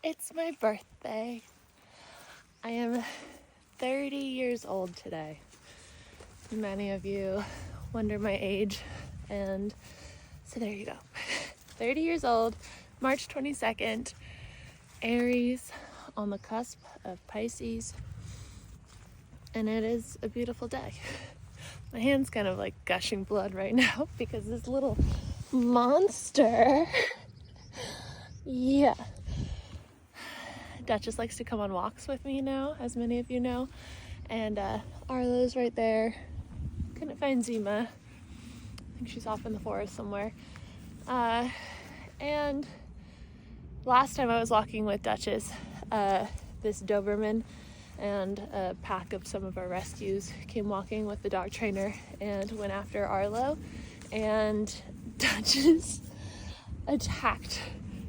It's my birthday. I am 30 years old today. Many of you wonder my age, and so there you go. 30 years old, March 22nd, Aries, on the cusp of Pisces, and it is a beautiful day. My hand's kind of like gushing blood right now because this little monster, yeah. Duchess likes to come on walks with me now, as many of you know, and Arlo's right there. Couldn't find Zima. I think she's off in the forest somewhere. And last time I was walking with Duchess, this Doberman and a pack of some of our rescues came walking with the dog trainer and went after Arlo, and Duchess attacked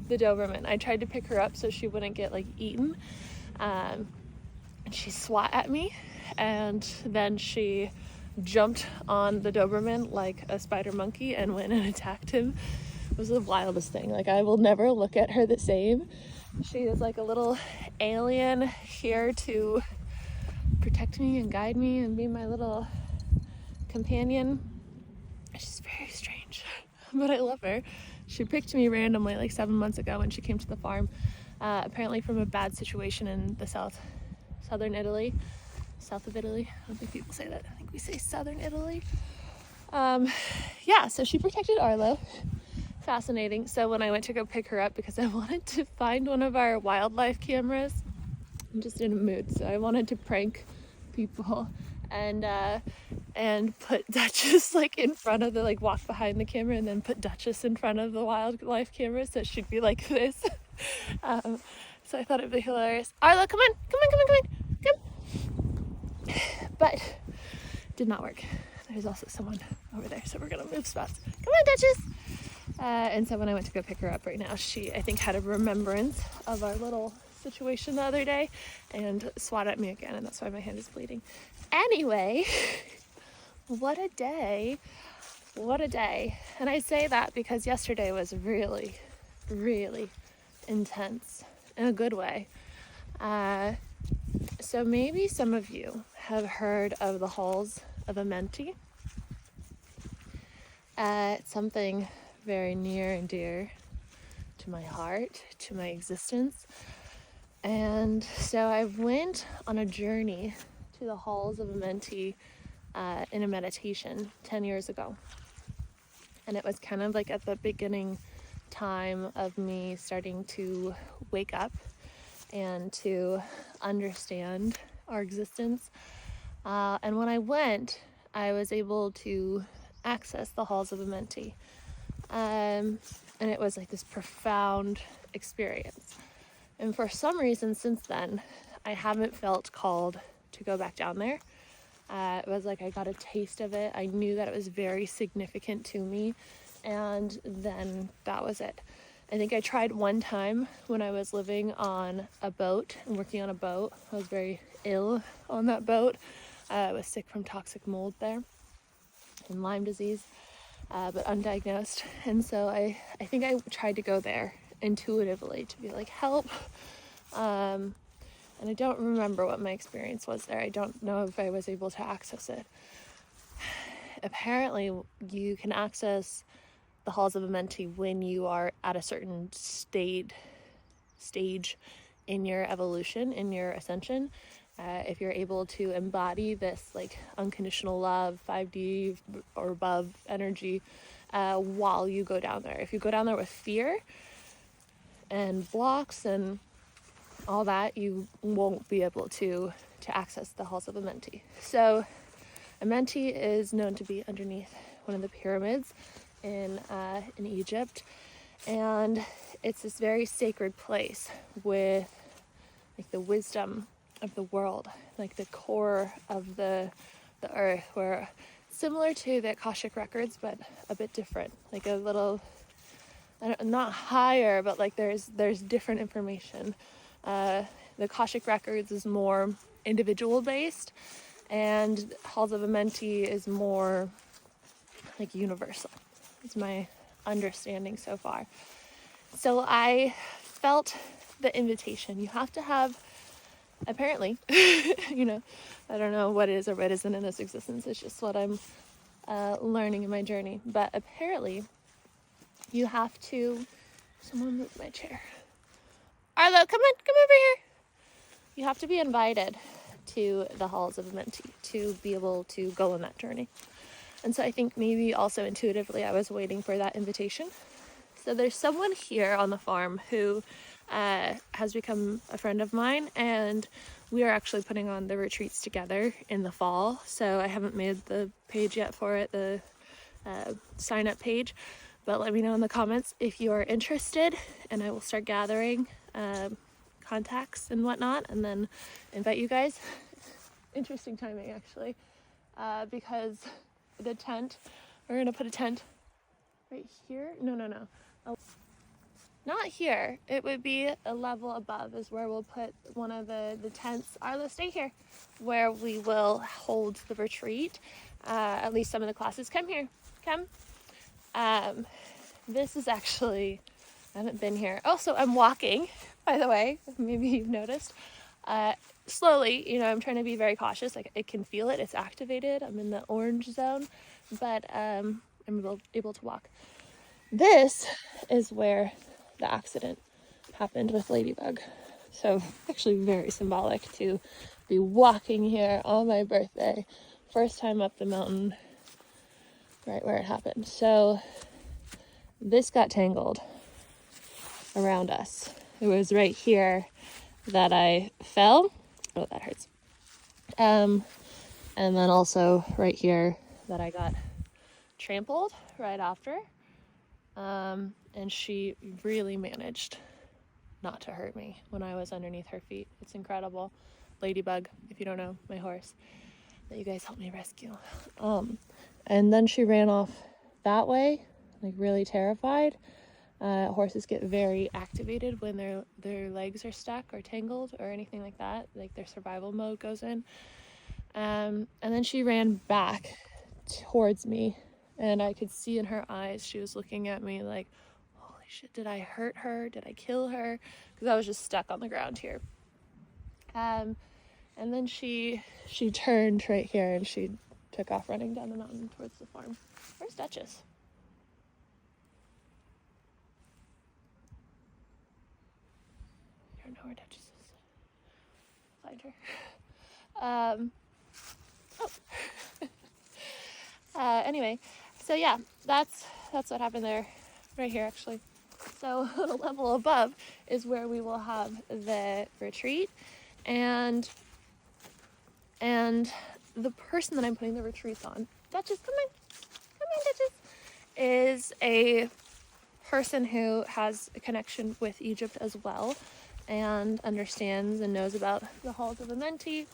the Doberman. I tried to pick her up so she wouldn't get eaten, and she swat at me, and then she jumped on the Doberman like a spider monkey and went and attacked him. It was the wildest thing. I will never look at her the same. She is like a little alien here to protect me and guide me and be my little companion. She's very strange, but I love her. She picked me randomly 7 months ago when she came to the farm, apparently from a bad situation in the southern Italy. South of Italy. I don't think people say that. I think we say southern Italy. So she protected Arlo. Fascinating. So when I went to go pick her up, because I wanted to find one of our wildlife cameras, I'm just in a mood, so I wanted to prank people and put Duchess in front of the walk behind the camera, and then put Duchess in front of the wildlife camera so she'd be like this. So I thought it'd be hilarious. Arlo, come on. But did not work. There's also someone over there, so we're gonna move spots. Come on, Duchess. And so when I went to go pick her up right now, she, I think, had a remembrance of our little situation the other day and swatted at me again, and that's why my hand is bleeding. Anyway, what a day. And I say that because yesterday was really, really intense in a good way. So maybe some of you have heard of the Halls of Amenti. It's something very near and dear to my heart, to my existence. And so I went on a journey to the Halls of Amenti in a meditation 10 years ago. And it was kind of at the beginning time of me starting to wake up and to understand our existence. And when I went, I was able to access the Halls of Amenti. And it was this profound experience. And for some reason since then, I haven't felt called to go back down there. It was I got a taste of it. I knew that it was very significant to me. And then that was it. I think I tried one time when I was living on a boat and working on a boat. I was very ill on that boat. I was sick from toxic mold there and Lyme disease, but undiagnosed. And so I think I tried to go there intuitively to be help. And I don't remember what my experience was there. I don't know if I was able to access it. Apparently, you can access the Halls of Amenti when you are at a certain stage in your evolution, in your ascension. If you're able to embody this unconditional love, 5D or above energy while you go down there. If you go down there with fear and blocks and all that, you won't be able to access the Halls of Amenti. So Amenti is known to be underneath one of the pyramids in Egypt, and it's this very sacred place with the wisdom of the world, the core of the earth, where similar to the Akashic records but a bit different, a little not higher, but there's different information. The Akashic records is more individual based, and Halls of Amenti is more universal. It's my understanding so far. So I felt the invitation. You have to have, apparently, you know, I don't know what is or what isn't in this existence. It's just what I'm learning in my journey. But apparently, you have to, someone move my chair. Arlo, come over here. You have to be invited to the Halls of Amenti to be able to go on that journey. And so I think maybe also intuitively I was waiting for that invitation. So there's someone here on the farm who has become a friend of mine, and we are actually putting on the retreats together in the fall. So I haven't made the page yet for it, the sign up page, but let me know in the comments if you are interested, and I will start gathering contacts and whatnot, and then invite you guys. Interesting timing, actually, because the tent, we're gonna put a tent right here. No, not here. It would be a level above is where we'll put one of the tents. Arlo, stay here, where we will hold the retreat. At least some of the classes. Come here, come. This is actually, I haven't been here. Also, I'm walking, by the way, maybe you've noticed. Slowly, you know, I'm trying to be very cautious. Like, I can feel it, it's activated. I'm in the orange zone, but I'm able to walk. This is where the accident happened with Ladybug. So actually very symbolic to be walking here on my birthday. First time up the mountain, right where it happened. So this got tangled around us. It was right here that I fell. Oh, that hurts. And then also right here that I got trampled right after. And she really managed not to hurt me when I was underneath her feet. It's incredible. Ladybug, if you don't know, my horse that you guys helped me rescue. And then she ran off that way, like really terrified. Horses get very activated when their legs are stuck or tangled or anything like that. Like their survival mode goes in. And then she ran back towards me, and I could see in her eyes she was looking at me like, holy shit, did I hurt her? Did I kill her? Because I was just stuck on the ground here. And then she turned right here and she took off running down the mountain towards the farm. Where's Duchess? I don't know where Duchess is. Find her. Anyway, so yeah, that's what happened there, right here actually. So a level above is where we will have the retreat, and the person that I'm putting the retreats on, Duchess, come on, Duchess, is a person who has a connection with Egypt as well, and understands and knows about the Halls of Amenti,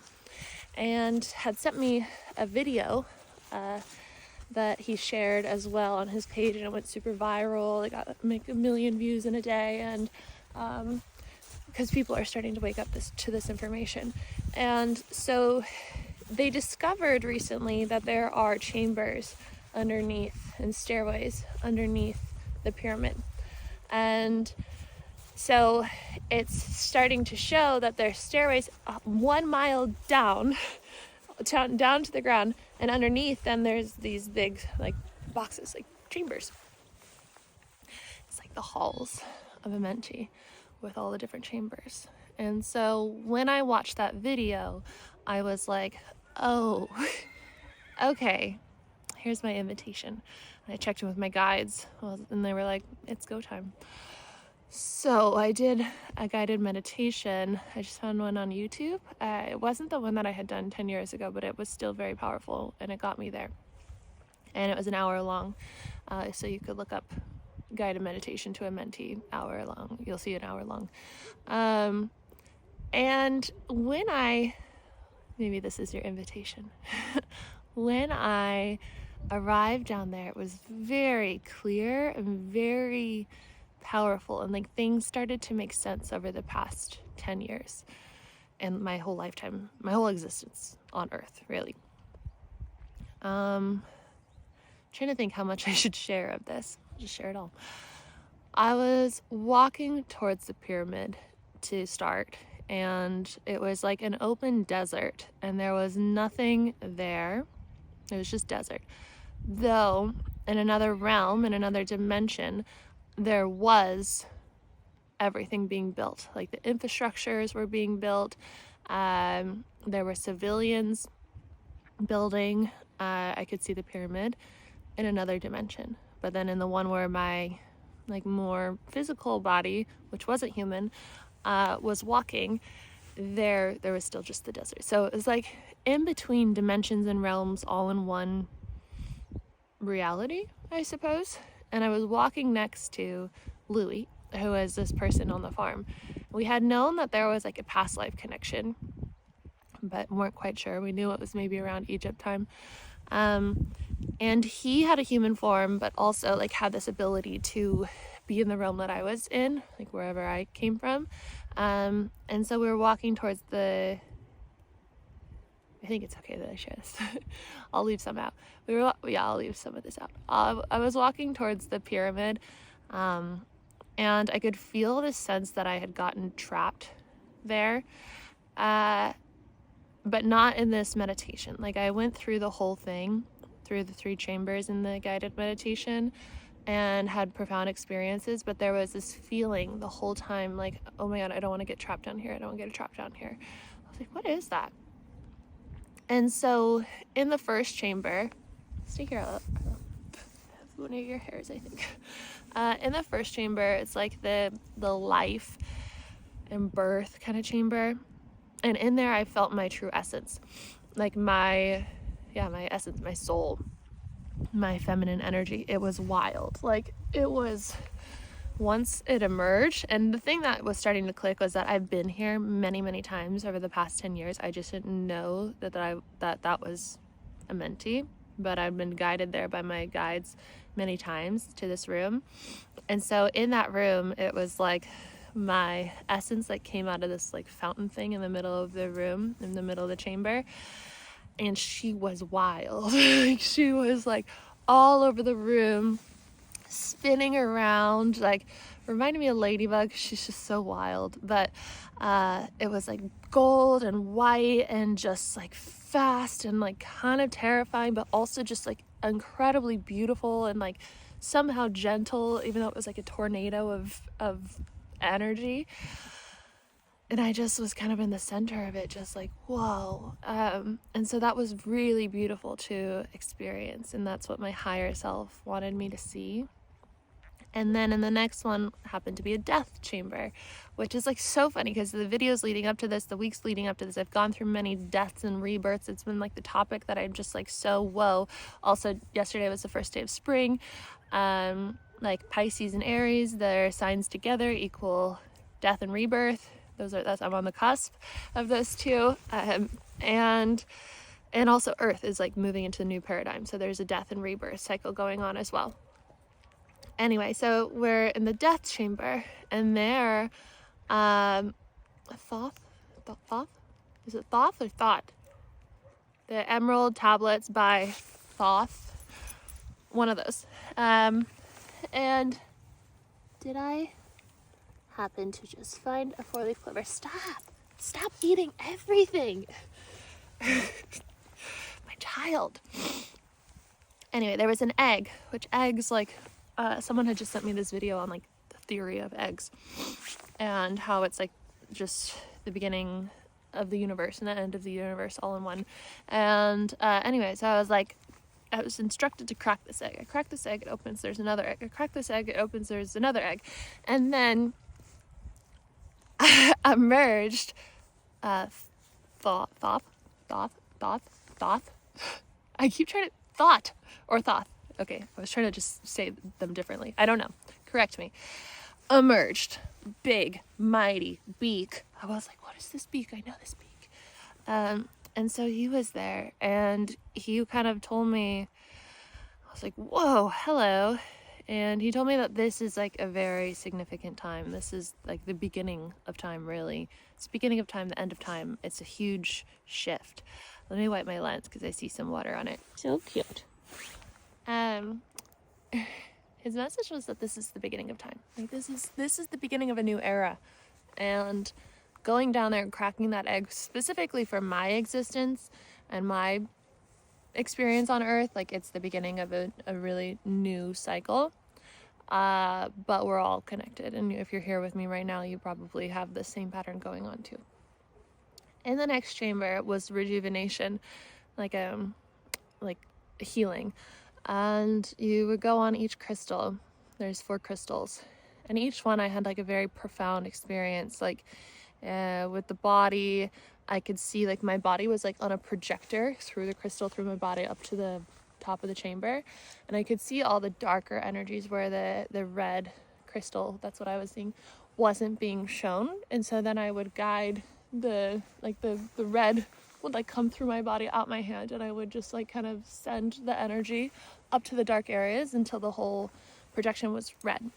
and had sent me a video that he shared as well on his page, and it went super viral. It got like 1 million views in a day, and because people are starting to wake up to this information. And so they discovered recently that there are chambers underneath and stairways underneath the pyramid. And so it's starting to show that there's stairways 1 mile down to the ground, and underneath them there's these big like boxes, like chambers. It's like the halls of Amenti with all the different chambers. And so when I watched that video, I was like, oh, okay, here's my invitation. And I checked in with my guides, and they were like, it's go time. So I did a guided meditation. I just found one on YouTube. It wasn't the one that I had done 10 years ago, but it was still very powerful, and it got me there. And it was an hour long. So you could look up guided meditation to Amenti, hour long. You'll see an hour long. And when maybe this is your invitation. When I arrived down there, it was very clear and very powerful, and like things started to make sense over the past 10 years and my whole lifetime, my whole existence on earth, really. Trying to think how much I should share of this. I'll just share it all. I was walking towards the pyramid to start, and it was like an open desert, and there was nothing there. It was just desert. Though, in another realm, in another dimension, there was everything being built. Like the infrastructures were being built. There were civilians building. I could see the pyramid in another dimension. But then in the one where my like more physical body, which wasn't human, was walking, there was still just the desert. So it was like in between dimensions and realms all in one reality, I suppose. And I was walking next to Louie, who was this person on the farm. We had known that there was like a past life connection, but weren't quite sure. We knew it was maybe around Egypt time. And he had a human form, but also like had this ability to be in the realm that I was in, like wherever I came from. And so we were walking towards I think it's okay that I share this. I'll leave some out. I'll leave some of this out. I was walking towards the pyramid, and I could feel this sense that I had gotten trapped there, but not in this meditation. Like I went through the whole thing, through the 3 chambers in the guided meditation, and had profound experiences, but there was this feeling the whole time like, oh my God, I don't want to get trapped down here. I don't want to get trapped down here. I was like, what is that? And so in the first chamber, stay here, one of your hairs, I think. In the first chamber, it's like the life and birth kind of chamber. And in there, I felt my true essence, like my essence, my soul, my feminine energy. It was wild. Like it was, once it emerged, and the thing that was starting to click was that I've been here many, many times over the past 10 years. I just didn't know that was Amenti, but I've been guided there by my guides many times to this room. And so in that room, it was like my essence like came out of this like fountain thing in the middle of the room, in the middle of the chamber. And she was wild. Like she was like all over the room, spinning around, like reminded me of Ladybug. She's just so wild. But it was like gold and white and just like fast and like kind of terrifying, but also just like incredibly beautiful and like somehow gentle, even though it was like a tornado of energy. And I just was kind of in the center of it, just like, whoa. And so that was really beautiful to experience. And that's what my higher self wanted me to see. And then in the next one happened to be a death chamber, which is like so funny because the videos leading up to this, the weeks leading up to this, I've gone through many deaths and rebirths. It's been like the topic that I'm just like so whoa. Also, yesterday was the first day of spring. Like Pisces and Aries, their signs together equal death and rebirth. I'm on the cusp of those two. And also Earth is like moving into the new paradigm. So there's a death and rebirth cycle going on as well. Anyway, so we're in the death chamber, and there, Thoth? Is it Thoth or Thought? The emerald tablets by Thoth. One of those. And did I happen to just find a 4-leaf clover? Stop eating everything. My child. Anyway, there was an egg, which eggs like, someone had just sent me this video on like the theory of eggs and how it's like just the beginning of the universe and the end of the universe all in one. And anyway, so I was instructed to crack this egg. I crack this egg, it opens, there's another egg. I crack this egg, it opens, there's another egg. And then emerged Thoth. I keep trying to Thoth. Okay, I was trying to just say them differently. I don't know. Correct me. Emerged. Big, mighty beak. I was like, what is this beak? I know this beak. And so he was there, and he kind of told me, I was like, whoa, hello. And he told me that this is like a very significant time. This is like the beginning of time, really. It's the beginning of time, the end of time. It's a huge shift. Let me wipe my lens because I see some water on it. So cute. His message was that this is the beginning of time. Like this is the beginning of a new era. And going down there and cracking that egg specifically for my existence and my experience on Earth, like it's the beginning of a really new cycle. But we're all connected, and if you're here with me right now, you probably have the same pattern going on too. In the next chamber was rejuvenation, like healing, and you would go on each crystal. There's 4 crystals, and each one I had like a very profound experience. Like with the body, I could see like my body was like on a projector through the crystal, through my body up to the top of the chamber, and I could see all the darker energies where the red crystal, that's what I was seeing, wasn't being shown. And so then I would guide the red would like come through my body out my hand, and I would just like kind of send the energy up to the dark areas until the whole projection was red.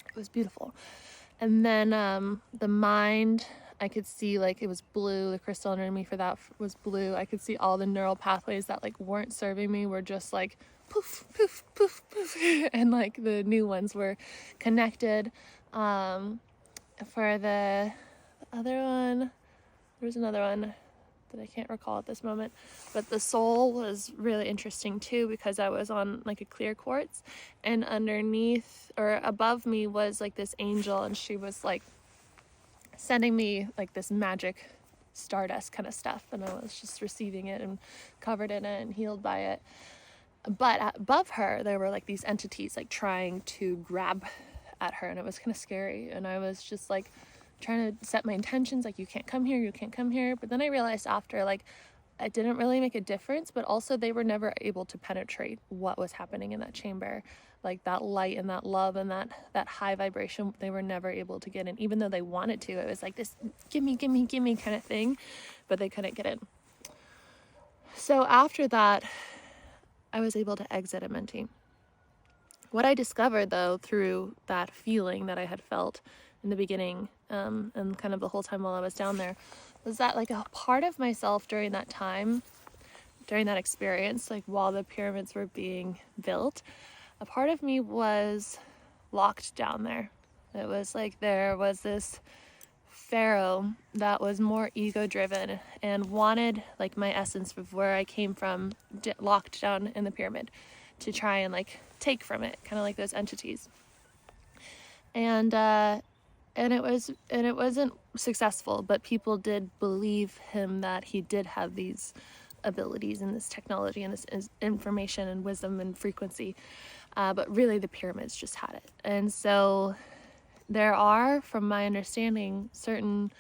It was beautiful. And then the mind, I could see like it was blue. The crystal underneath for that was blue. I could see all the neural pathways that like weren't serving me were just like poof, poof, poof, poof. And like the new ones were connected. For the other one, there was another one that I can't recall at this moment, but the soul was really interesting too, because I was on like a clear quartz, and underneath or above me was like this angel, and she was like sending me like this magic stardust kind of stuff, and I was just receiving it and covered in it and healed by it. But above her there were like these entities like trying to grab at her, and it was kind of scary, and I was just like trying to set my intentions, like you can't come here. But then I realized after, like, it didn't really make a difference, but also they were never able to penetrate what was happening in that chamber. Like that light and that love and that high vibration, they were never able to get in, even though they wanted to. It was like this gimme kind of thing, but they couldn't get in. So after that, I was able to exit Amenti. What I discovered though through that feeling that I had felt in the beginning, and kind of the whole time while I was down there, was that like a part of myself during that time, during that experience, like while the pyramids were being built, a part of me was locked down there. It was like there was this pharaoh that was more ego driven and wanted like my essence of where I came from locked down in the pyramid to try and like take from it, kind of like those entities. And it wasn't successful, but people did believe him that he did have these abilities and this technology and this information and wisdom and frequency, but really the pyramids just had it. And so there are, from my understanding, certain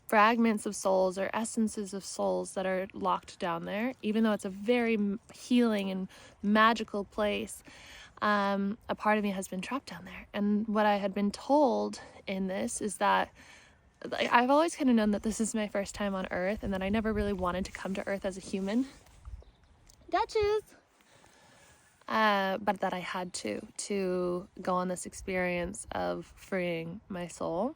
fragments of souls or essences of souls that are locked down there, even though it's a very healing and magical place. A part of me has been trapped down there. And what I had been told in this is that I've always kind of known that this is my first time on Earth, and that I never really wanted to come to Earth as a human. Duchess! But that I had to go on this experience of freeing my soul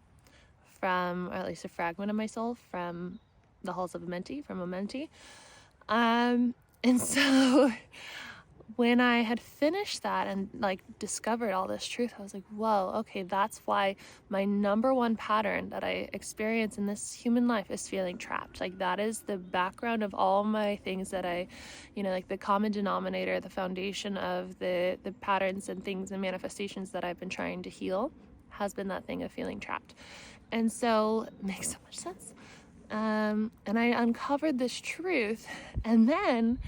from, or at least a fragment of my soul, from the Halls of Amenti, from Amenti. And so when I had finished that and like discovered all this truth, I was like, whoa, okay, that's why my number one pattern that I experience in this human life is feeling trapped. Like that is the background of all my things that I, like the common denominator, the foundation of the patterns and things and manifestations that I've been trying to heal has been that thing of feeling trapped. And so it makes so much sense. And I uncovered this truth, and then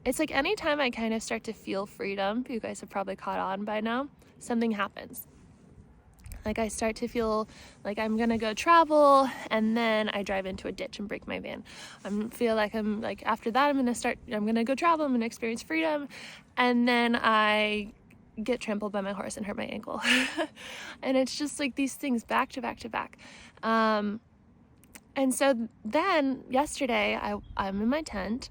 it's like anytime I kind of start to feel freedom, you guys have probably caught on by now, something happens. Like I start to feel like I'm gonna go travel, and then I drive into a ditch and break my van. I feel like I'm like, after that I'm gonna go travel, I'm gonna experience freedom, and then I get trampled by my horse and hurt my ankle. And it's just like these things back to back to back. And so then yesterday I'm in my tent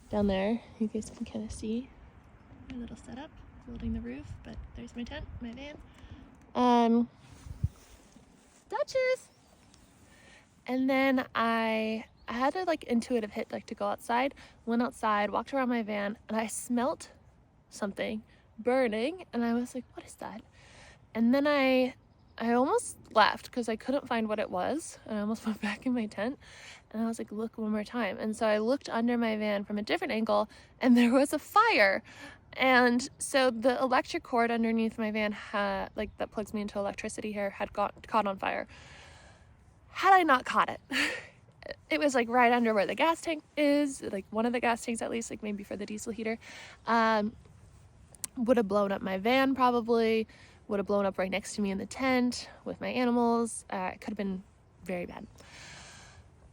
down there. You guys can kind of see my little setup, building the roof, but there's my tent, my van. Duchess! And then I had a like intuitive hit, like to go outside, went outside, walked around my van, and I smelt something burning, and I was like, what is that? And then I I almost left because I couldn't find what it was, and I almost went back in my tent, and I was like, look one more time. And so I looked under my van from a different angle, and there was a fire. And so the electric cord underneath my van had, like, that plugs me into electricity here, had caught on fire. Had I not caught it, it was like right under where the gas tank is, like one of the gas tanks at least, like maybe for the diesel heater. Would have blown up my van probably, would have blown up right next to me in the tent with my animals. It could have been very bad.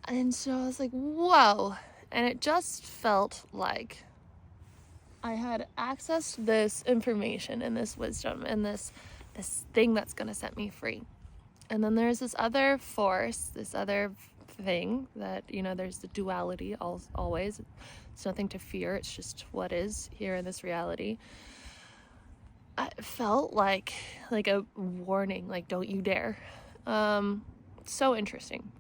And so I was like, whoa. And it just felt like I had accessed this information and this wisdom and this thing that's going to set me free. And then there's this other force, this other thing that, you know, there's the duality always. It's nothing to fear. It's just what is here in this reality. It felt like a warning, like, don't you dare. So interesting.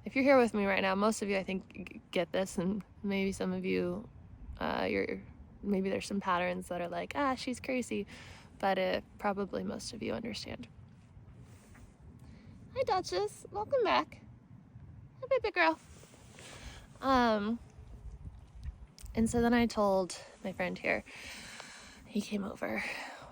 If you're here with me right now, most of you, I think, get this, and maybe some of you, maybe there's some patterns that are like, she's crazy, but probably most of you understand. Hi, Duchess. Welcome back. Hi, baby girl. And so then I told my friend here. He came over.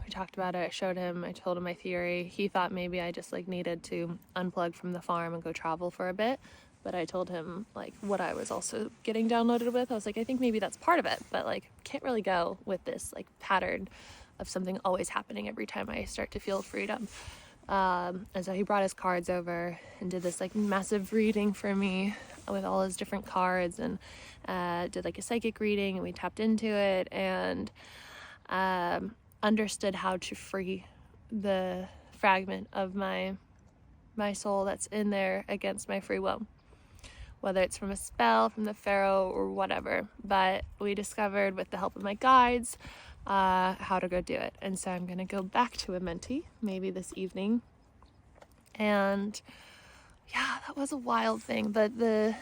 We talked about it. I showed him. I told him my theory. He thought maybe I just needed to unplug from the farm and go travel for a bit. But I told him what I was also getting downloaded with. I was like, I think maybe that's part of it, but can't really go with this pattern of something always happening every time I start to feel freedom. And so he brought his cards over and did this massive reading for me with all his different cards, and did a psychic reading, and we tapped into it and understood how to free the fragment of my soul that's in there against my free will, whether it's from a spell, from the pharaoh, or whatever. But we discovered, with the help of my guides, how to go do it. And so I'm going to go back to Amenti maybe this evening. And yeah, that was a wild thing. But the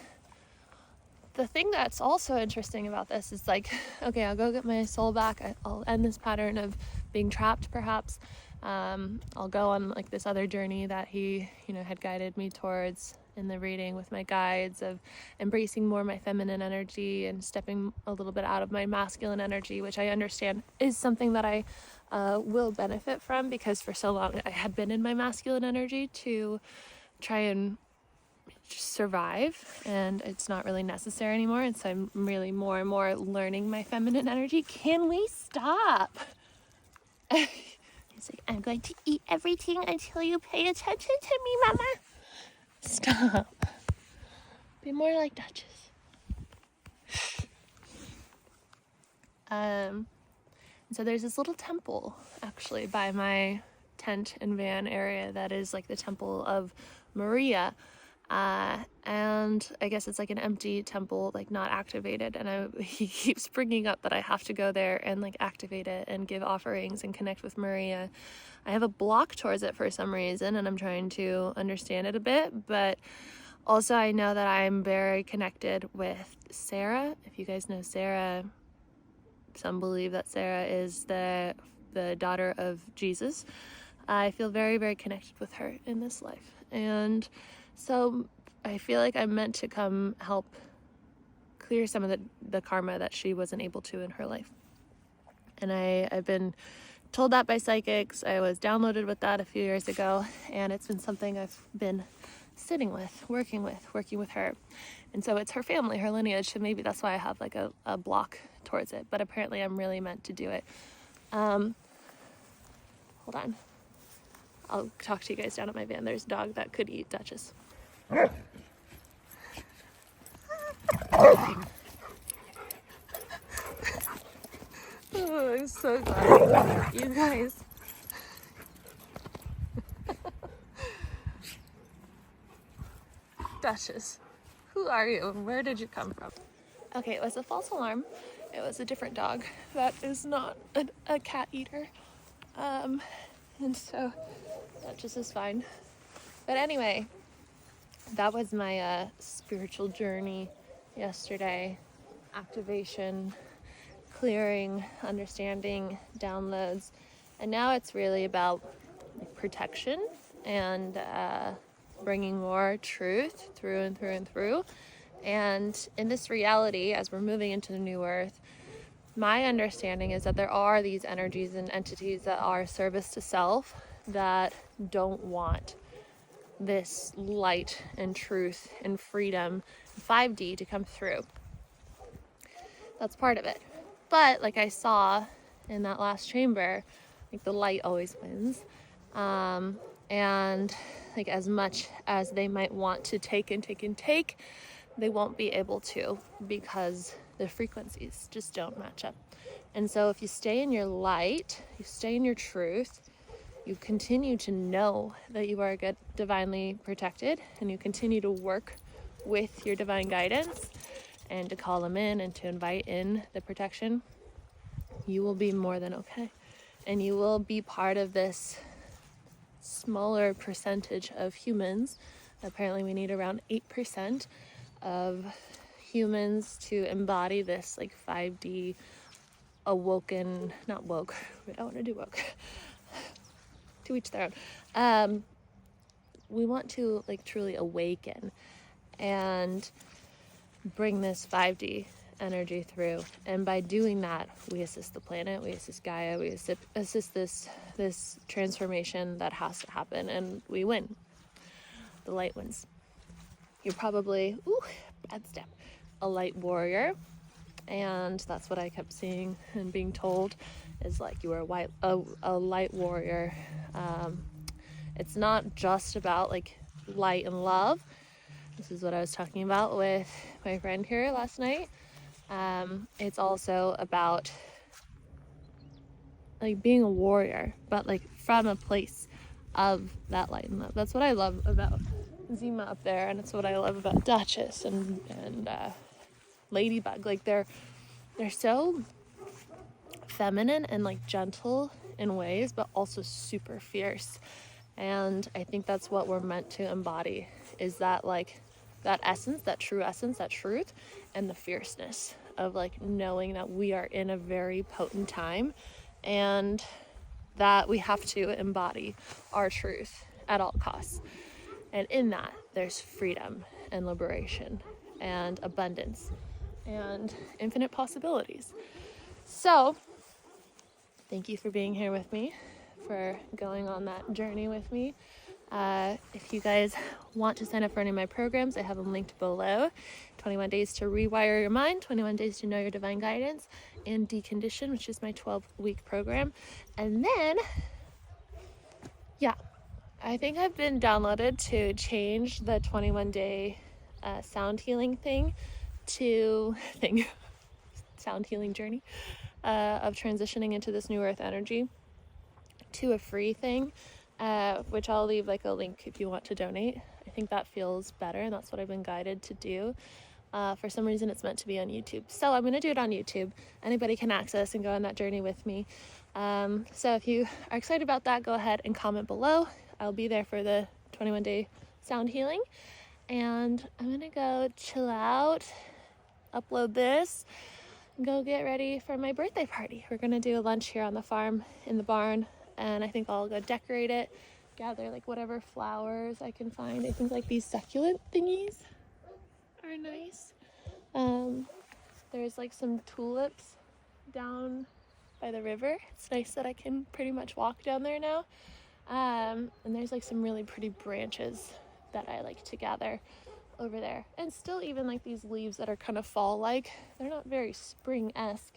thing that's also interesting about this is okay, I'll go get my soul back. I'll end this pattern of being trapped, perhaps. I'll go on this other journey that he, had guided me towards in the reading with my guides, of embracing more my feminine energy and stepping a little bit out of my masculine energy, which I understand is something that I will benefit from, because for so long I had been in my masculine energy to try and just survive, and it's not really necessary anymore. And so I'm really more and more learning my feminine energy. Can we stop? He's like, I'm going to eat everything until you pay attention to me, Mama. Stop. Be more like Duchess. So there's this little temple actually by my tent and van area that is the temple of Maria. And I guess it's an empty temple, not activated. And he keeps bringing up that I have to go there and activate it and give offerings and connect with Maria. I have a block towards it for some reason, and I'm trying to understand it a bit. But also I know that I'm very connected with Sarah. If you guys know Sarah, some believe that Sarah is the daughter of Jesus. I feel very, very connected with her in this life. And so I feel like I'm meant to come help clear some of the karma that she wasn't able to in her life. And I've been told that by psychics. I was downloaded with that a few years ago, and it's been something I've been sitting with, working with her. And so it's her family, her lineage, so maybe that's why I have a block towards it. But apparently I'm really meant to do it. Hold on. I'll talk to you guys down at my van. There's a dog that could eat Duchess. Oh, I'm so glad. You guys. Duchess, who are you and where did you come from? Okay, it was a false alarm. It was a different dog that is not a cat eater. And so Duchess is fine. But anyway, that was my spiritual journey yesterday. Activation, clearing, understanding, downloads. And now it's really about protection and bringing more truth through and through and through. And in this reality, as we're moving into the new earth, my understanding is that there are these energies and entities that are service to self that don't want this light and truth and freedom 5D to come through. That's part of it. But like I saw in that last chamber, like the light always wins. And like as much as they might want to take and take and take, they won't be able to because the frequencies just don't match up. And so if you stay in your light, you stay in your truth, you continue to know that you are divinely protected, and you continue to work with your divine guidance and to call them in and to invite in the protection, you will be more than okay. And you will be part of this smaller percentage of humans. Apparently we need around 8% of humans to embody this like 5D awoken, not woke, we don't want to do woke, to each their own. We want to like truly awaken and bring this 5D energy through, and by doing that we assist the planet, we assist Gaia, we assist this transformation that has to happen, and we win. The light wins. You're probably bad step, a light warrior, and that's what I kept seeing and being told is like you are a light warrior. It's not just about like light and love. This is what I was talking about with my friend here last night. It's also about like being a warrior, but like from a place of that light and love. That's what I love about Zima up there, and it's what I love about Duchess and Ladybug. Like they're so feminine and like gentle in ways, but also super fierce. And I think that's what we're meant to embody, is that like that essence, that true essence, that truth, and the fierceness of like knowing that we are in a very potent time and that we have to embody our truth at all costs. And in that, there's freedom and liberation and abundance and infinite possibilities. So, thank you for being here with me, for going on that journey with me. If you guys want to sign up for any of my programs, I have them linked below. 21 Days to Rewire Your Mind, 21 Days to Know Your Divine Guidance, and Decondition, which is my 12-week program. And then, I think I've been downloaded to change the 21-day sound healing sound healing journey of transitioning into this new earth energy to a free thing, which I'll leave like a link if you want to donate. I think that feels better, and that's what I've been guided to do. For some reason it's meant to be on YouTube, so I'm going to do it on YouTube. Anybody can access and go on that journey with me. So if you are excited about that, go ahead and comment below. I'll be there for the 21-day sound healing, and I'm going to go chill out, upload this, go get ready for my birthday party. We're going to do a lunch here on the farm in the barn, and I think I'll go decorate it, gather like whatever flowers I can find. I think like these succulent thingies are nice. There's like some tulips down by the river. It's nice that I can pretty much walk down there now. And there's like some really pretty branches that I like to gather over there. And still even like these leaves that are kind of fall-like. They're not very spring-esque.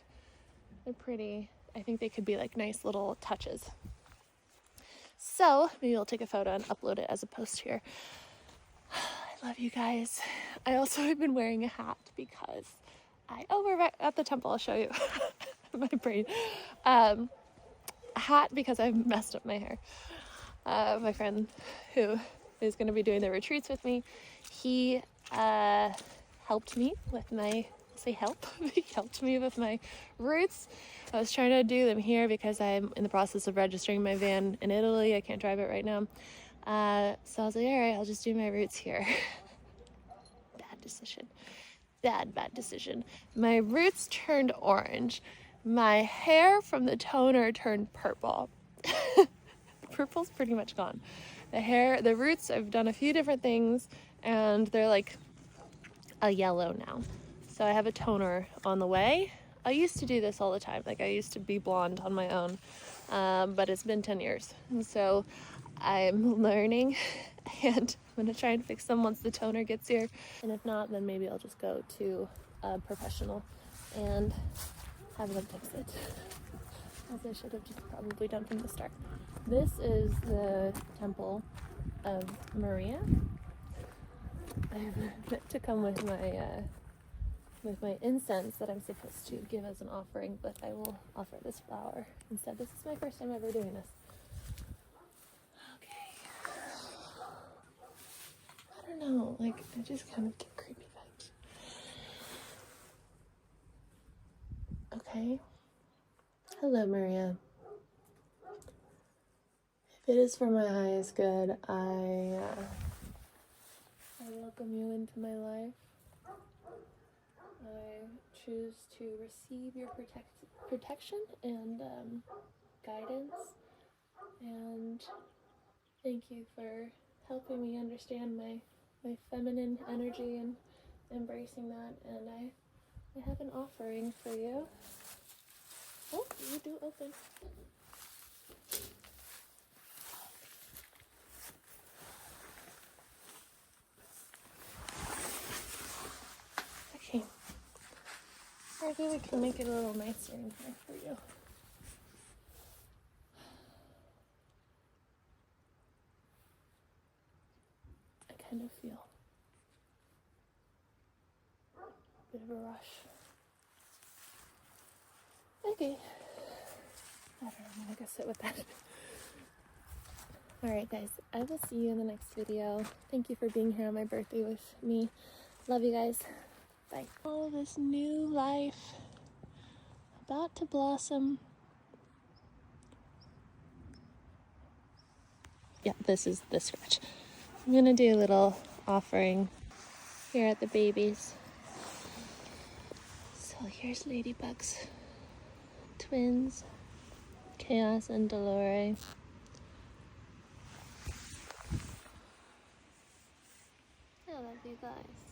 They're pretty. I think they could be like nice little touches. So maybe I'll take a photo and upload it as a post here. I love you guys. I also have been wearing a hat because we're at the temple. I'll show you my brain. A hat because I've messed up my hair. My friend who is going to be doing the retreats with me, he helped me with he helped me with my roots. I was trying to do them here because I'm in the process of registering my van in Italy. I can't drive it right now. So I was like, all right, I'll just do my roots here. Bad decision. My roots turned orange. My hair from the toner turned purple. Purple's pretty much gone. The roots, I've done a few different things, and they're like a yellow now. So I have a toner on the way. I used to do this all the time. Like, I used to be blonde on my own, but it's been 10 years. And so I'm learning, and I'm gonna try and fix them once the toner gets here. And if not, then maybe I'll just go to a professional and have them fix it, as I should have just probably done from the start. This is the temple of Maria. I meant to come with my incense that I'm supposed to give as an offering, but I will offer this flower instead. This is my first time ever doing this. Okay. I don't know, like, I just kind of get creepy vibes. Okay. Hello, Maria. If it is for my highest good, I welcome you into my life. I choose to receive your protection and guidance, and thank you for helping me understand my feminine energy and embracing that. And I have an offering for you. Oh, you do open. Okay. Maybe we can make it a little nicer in here for you. I kind of feel a bit of a rush. Okay. I don't know, I'm gonna go sit with that. Alright guys, I will see you in the next video. Thank you for being here on my birthday with me. Love you guys. Bye. Oh, this new life about to blossom. Yeah, this is the scratch. I'm gonna do a little offering here at the babies. So here's Ladybugs, twins, Chaos and Dolore. I love you guys.